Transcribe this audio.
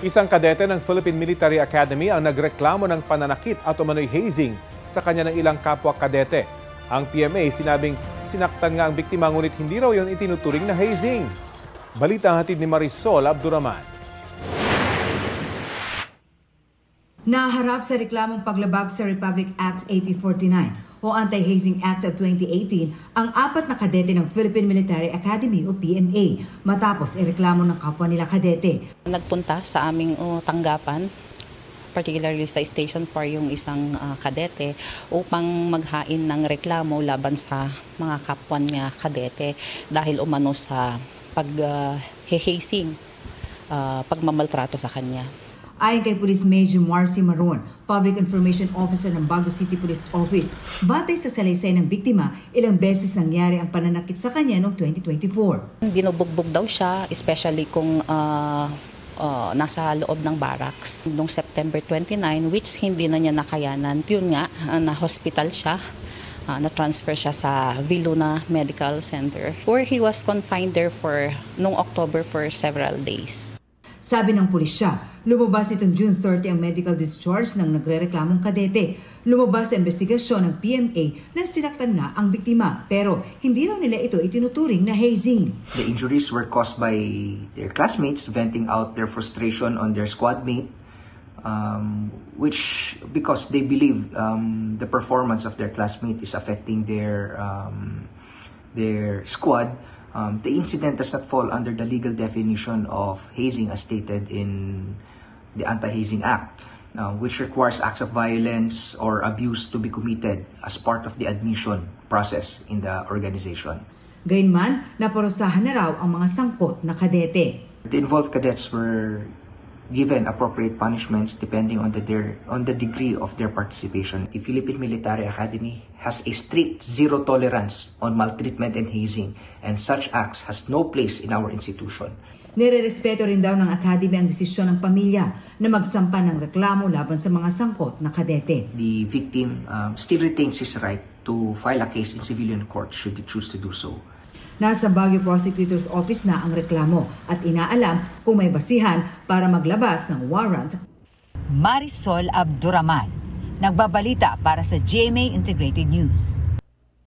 Isang kadete ng Philippine Military Academy ang nagreklamo ng pananakit at umano'y hazing sa kanya ng ilang kapwa kadete. Ang PMA sinabing sinaktan nga ang biktima ngunit hindi raw yon itinuturing na hazing. Balita hatid ni Marisol Abduraman. Naharap sa reklamong paglabag sa Republic Act 8049 o Anti-Hazing Act of 2018 ang 4 na kadete ng Philippine Military Academy o PMA matapos ireklamo ng kapwa nila kadete. Nagpunta sa aming tanggapan, particularly sa Station 4 yung isang kadete upang maghain ng reklamo laban sa mga kapwa niya kadete dahil umano sa pag-hazing, pagmamaltrato sa kanya. Ayon kay Police Major Marcy Maron, Public Information Officer ng Baguio City Police Office, batay sa salaysay ng biktima, ilang beses nangyari ang pananakit sa kanya noong 2024. Binubugbog daw siya, especially kung nasa loob ng barracks. Noong September 29, which hindi na niya nakayanan, yun nga, na-hospital siya. Na-transfer siya sa Viluna Medical Center where he was confined there noong October for several days. Sabi ng pulisya, lumabas itong June 30 ang medical discharge ng nagrereklamong kadete. Lumabas sa investigasyon ng PMA na sinaktan nga ang biktima pero hindi raw nila ito itinuturing na hazing. The injuries were caused by their classmates venting out their frustration on their squad mate, which because they believe the performance of their classmate is affecting their squad. The incident does not fall under the legal definition of hazing as stated in the Anti-Hazing Act, which requires acts of violence or abuse to be committed as part of the admission process in the organization. Gayunman, naparusahan na raw ang mga sangkot na kadete. The involved cadets were given appropriate punishments depending on the degree of their participation. The Philippine Military Academy has a strict zero tolerance on maltreatment and hazing, and such acts has no place in our institution. Nirerespeto rin daw ng Academy ang desisyon ng pamilya na magsampa ng reklamo laban sa mga sangkot na kadete. The victim still retains his right to file a case in civilian court should he choose to do so. Nasa Baguio Prosecutor's Office na ang reklamo at inaalam kung may basihan para maglabas ng warrant. Marisol Abduraman, nagbabalita para sa GMA Integrated News.